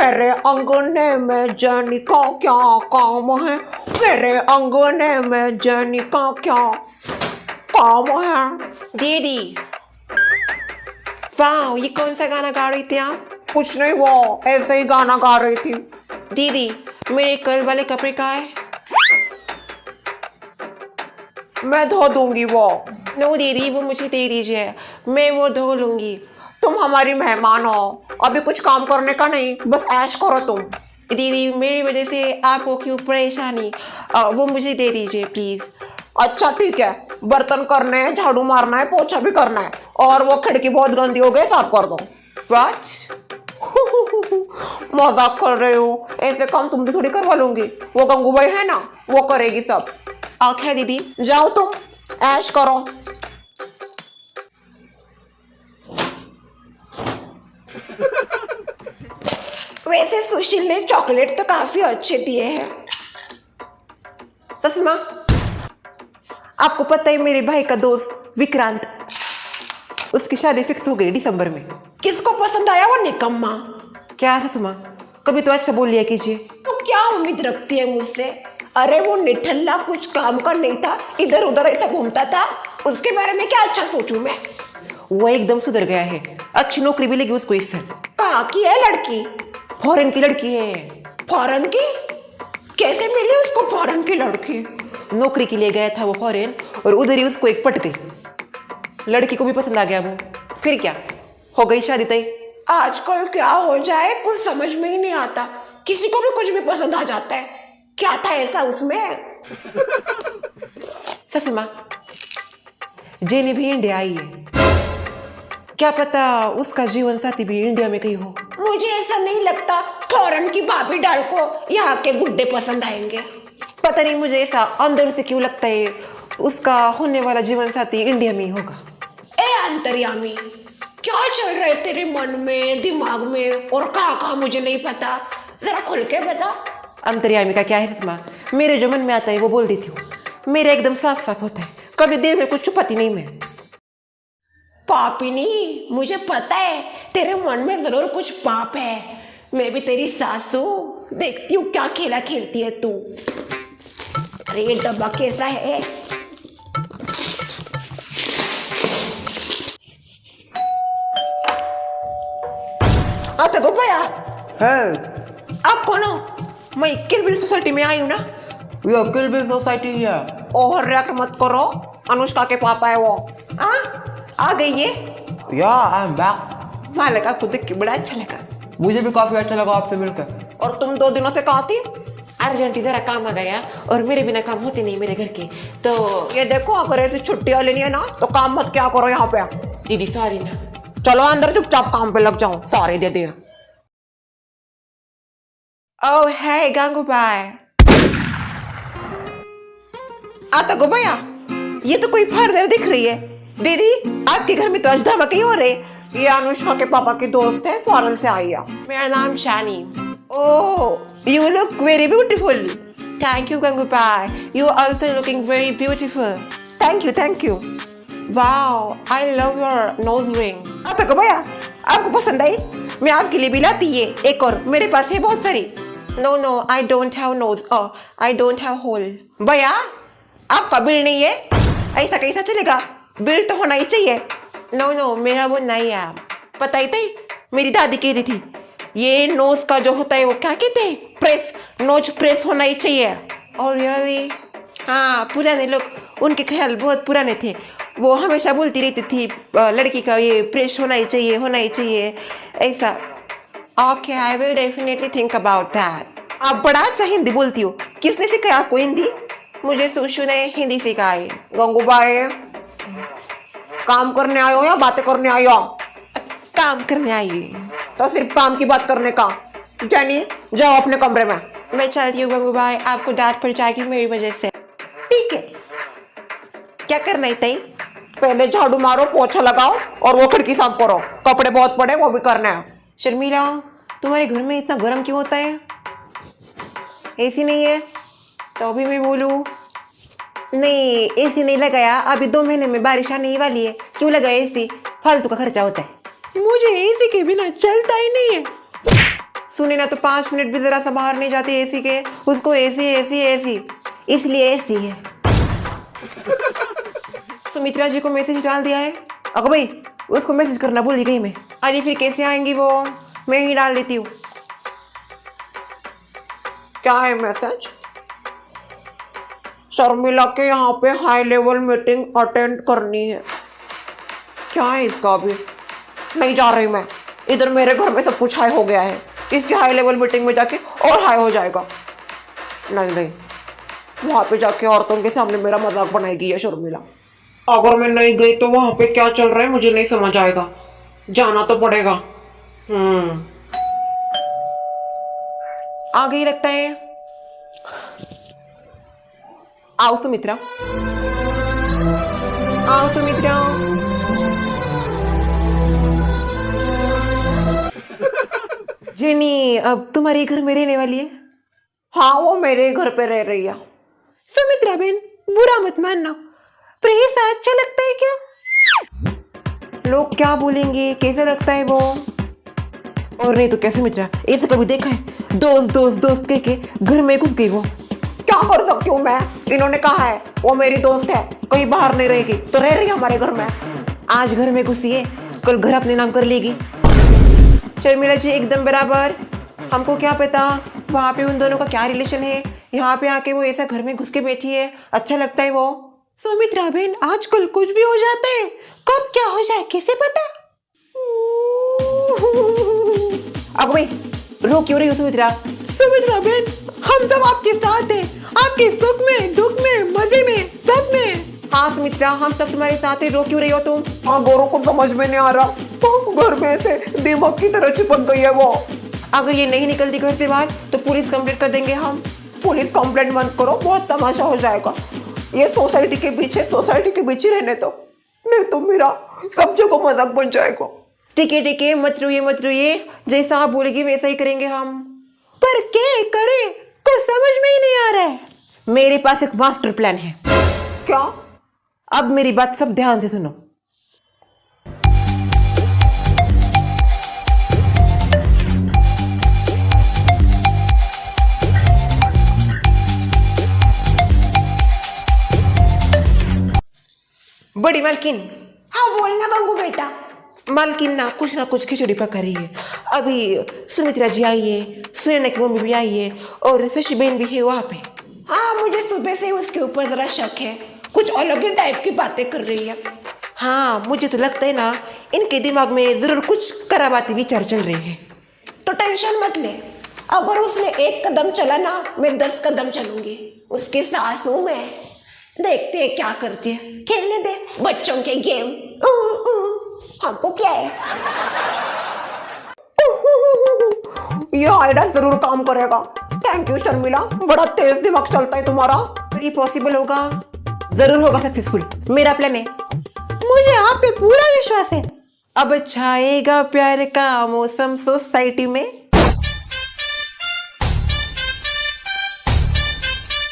मेरे अंगने में जानी का क्या काम है, मेरे अंगने में जानी का क्या काम है। दीदी वाह, ये कौन सा गाना गा रही थी आप? कुछ नहीं, वो ऐसे ही गाना गा रही थी। दीदी मेरे कल वाले कपड़े कहाँ है? मैं धो दूंगी वो। नो दीदी, वो मुझे दे दीजिए, मैं वो धो लूंगी। तुम हमारी मेहमान हो, अभी कुछ काम करने का नहीं, बस ऐश करो तुम। दीदी मेरी वजह से आपको क्यों परेशानी, वो मुझे दे दीजिए प्लीज। अच्छा ठीक है, बर्तन करने हैं, झाड़ू मारना है, पोछा भी करना है, और वो खिड़की बहुत गंदी हो गई, साफ कर दो। व्हाट? मजाक कर रहे हो? ऐसे काम तुम भी थोड़ी करवा लूंगी, वो गंगूबाई है ना, वो करेगी सब। आखे दीदी जाओ तुम ऐश करो। वैसे सुशील ने चॉकलेट तो काफी अच्छे दिए हैं। तस्मा, आपको पता है मेरे भाई का दोस्त विक्रांत, उसकी शादी फिक्स हो गई दिसंबर में। किसको पसंद आया वो निकम्मा? क्या सुषमा, कभी तो अच्छा बोल लिया कीजिए। तो क्या उम्मीद रखती है मुझसे? अरे वो निठल्ला कुछ काम का नहीं था, इधर उधर ऐसा घूमता था, उसके बारे में क्या अच्छा सोचूं मैं? वो एकदम सुधर गया है, अच्छी नौकरी भी लगी उसको इस साल। कहाँ की है लड़की? फॉरेन की लड़की है। फॉरेन की? कैसे मिली उसको फॉरेन की लड़की? नौकरी के लिए गया था वो फॉरेन, और उधर ही उसको एक पट गई। लड़की को भी पसंद आ गया वो, फिर क्या हो गई शादी तय। आजकल क्या हो जाए कुछ समझ में ही नहीं आता, किसी को भी कुछ भी पसंद आ जाता है। क्या था ऐसा उसमें? ससुमा, जेनी भी इंडिया आई है, क्या पता उसका जीवन साथी भी इंडिया में कहीं हो। मुझे ऐसा नहीं लगता फॉरेन की भाभी डाल को यहाँ के गुड्डे पसंद आएंगे। पता नहीं मुझे ऐसा अंदर से क्यों लगता है उसका होने वाला जीवन साथी इंडिया में ही होगा। ए अंतर्यामी, क्या चल रहा है तेरे मन में दिमाग में, और कहाँ मुझे नहीं पता, जरा खुल के बता। अंतर्यामी का क्या है सुषमा, मेरे जो मन में आता है वो बोल देती हूँ, मेरा एकदम साफ साफ होता है, कभी दिल में कुछ छुपाती नहीं मैं। पापिनी, मुझे पता है तेरे मन में जरूर कुछ पाप है, मैं भी तेरी सास हूँ, देखती हूँ क्या खेला खेलती है तू। अरे ये डब्बा कैसा है? आता को भैया है। आप कौन हो? मैं किलबिल सोसाइटी में आई हूँ ना। ये किलबिल सोसाइटी है। ओवर रिएक्ट मत करो, अनुष्का के पापा है वो। आ गई ये? या आई एम बैक। मालिक आपको देख के बड़ा अच्छा लगा। मुझे भी काफी अच्छा लगा आपसे मिलकर। और तुम 2 दिनों से कहाँ थी? अर्जेंटी जरा काम आ गया, और मेरे बिना काम होते नहीं मेरे घर के, तो ये देखो अगर ऐसी छुट्टियां लेनी है ना तो काम मत क्या करो यहाँ पे। दीदी सॉरी ना, चलो अंदर चुपचाप काम पे लग जाओ, सारे दे दे। ओह हे गंगूबाई, आता गो भैया, ये तो कोई फर्दर दिख रही है। दीदी आपके घर में तो आज धमाके ही हो रहे। ये अनुष्का के पापा के दोस्त है, फॉरेन से आई है। मेरा नाम Shani. Oh you look very beautiful. Thank you Gangubai, you also looking very beautiful. Thank you. Wow I love your nose ring. आता गो भैया, आपको पसंद आई? मैं आपके लिए भी लाती है एक और, मेरे पास है बहुत सारी। No I don't have nose, I don't have hole. भैया आपका बिल नहीं है, ऐसा कैसा चलेगा? बिल तो होना ही चाहिए। नो मेरा वो नहीं है। पता ही थी, मेरी दादी कहती थी ये नोज का जो होता है वो क्या कहते हैं, प्रेस, नोज प्रेस होना ही चाहिए। और रियली हाँ, पुराने लोग, उनके ख्याल बहुत पुराने थे, वो हमेशा बोलती रहती थी लड़की का ये प्रेस होना ही चाहिए ऐसा। Okay I will definitely think about that. आप बड़ा अच्छा हिंदी बोलती हो, किसने सिखाया आपको हिंदी? मुझे सुशु ने हिंदी सिखाई। गंगूबाई काम करने आए हो या बातें करने आए हो? काम करने आई है तो सिर्फ काम की बात करने का। जानी जाओ अपने कमरे में। मैं चलती हूँ गंगूबाई, आपको डांट पड़ जाएगी मेरी वजह से। ठीक है, क्या करना है तई? पहले झाड़ू मारो, पोछा लगाओ, और वो खिड़की साफ करो, कपड़े बहुत पड़े वो भी करना है। शर्मिला तुम्हारे घर में इतना गर्म क्यों होता है? एसी नहीं है तो अभी मैं बोलूँ? नहीं एसी नहीं लगाया, अभी 2 महीने में बारिश आने ही वाली है, क्यों लगाया एसी? फालतू का खर्चा होता है। मुझे एसी के बिना चलता ही नहीं है। सुने ना तो 5 मिनट भी जरा सा बाहर नहीं जाती एसी के, उसको एसी एसी एसी, इसलिए एसी है। सुमित्रा जी को मैसेज डाल दिया है। अगर भाई उसको मैसेज करना भूल गई मैं। अरे फिर कैसे आएंगी वो, मैं ही डाल देती हूँ। क्या है मैसेज? शर्मिला के यहाँ पे हाई लेवल मीटिंग अटेंड करनी है। क्या है इसका? अभी नहीं जा रही मैं, इधर मेरे घर में सब कुछ हाई हो गया है, इसके हाई लेवल मीटिंग में जाके और हाई हो जाएगा। नहीं नहीं, वहां पे जाके औरतों के सामने मेरा मजाक बनाएगी ये शर्मिला। अगर मैं नहीं गई तो वहां पे क्या चल रहा है मुझे नहीं समझ आएगा, जाना तो पड़ेगा। आ गई लगता है। आओ सुमित्रा, आओ सुमित्रा। जेनी अब तुम्हारे घर में रहने वाली है? हाँ, वो मेरे घर पे रह रही है। सुमित्रा बहन, बुरा मत मानना, पर ये अच्छा लगता है क्या? लोग क्या बोलेंगे, कैसा लगता है वो? और नहीं तो क्या सुमित्रा, ऐसे कभी देखा है दोस्त दोस्त दोस्त कह के घर में घुस गई वो? क्या कर सकती हूँ मैं, इन्होंने कहा है वो मेरी दोस्त है, कहीं बाहर नहीं रहेगी तो रह रही है हमारे घर में। आज घर में घुसी है, कल घर अपने नाम कर लेगी। शर्मिला जी एकदम बराबर, हमको क्या पता वहां पे उन दोनों का क्या रिलेशन है, यहाँ पे आके वो ऐसा घर में घुस के बैठी है, अच्छा लगता है वो? सुमित्रा बहन, आजकल कुछ भी हो जाता है, कब क्या हो जाए कैसे पता? अब भाई रो क्यों रही हो सुमित्रा? सुमित्रा बहन, हम सब आपके साथ हैं, आपके सुख में दुख में मजे में सब में। हाँ सुमित्रा, हम सब तुम्हारे साथ हैं, रो क्यों रही हो तुम? हाँ, गोरों को समझ में नहीं आ रहा, घर में से दीमक की तरह चिपक गई है वो। अगर ये नहीं निकलती घर से बाहर तो पुलिस कंप्लेंट कर देंगे हम। पुलिस कंप्लेंट मत करो, बहुत तमाशा हो जाएगा। ये सोसाइटी के पीछे, सोसाइटी के बीच ही रहने दो, नहीं तो मेरा सब जगह मजाक बन जाएगा। ठीक है, मत रोइए, जैसा आप बोलेगी वैसा ही करेंगे हम। पर क्या करे, कुछ समझ में ही नहीं आ रहा है। मेरे पास एक मास्टर प्लान है। क्या? अब मेरी बात सब ध्यान से सुनो। बड़ी मालकिन। हाँ बोलना गंगू बेटा। मालकिन ना कुछ खिचड़ी पका रही है। अभी सुमित्रा जी आई है, सुनैना की मम्मी भी आई है और शशि बहन भी है वहाँ पे। हाँ, मुझे सुबह से उसके ऊपर जरा शक है, कुछ अलग ही टाइप की बातें कर रही है। हाँ, मुझे तो लगता है ना इनके दिमाग में जरूर कुछ करामाती विचार चल रहे हैं। तो टेंशन मत ले, अगर उसने 1 कदम चला ना, मैं 10 कदम चलूंगी। उसकी सास हूं मैं, देखते हैं क्या करती है, खेलने दे बच्चों के गेम, हमको क्या है। ये आइडिया जरूर काम करेगा। थैंक यू शर्मिला, बड़ा तेज दिमाग चलता है तुम्हारा। पर ये पॉसिबल होगा? जरूर होगा सक्सेसफुल, मेरा प्लान है, मुझे आप पे पूरा विश्वास है। अब छाएगा प्यार का मौसम सोसाइटी में।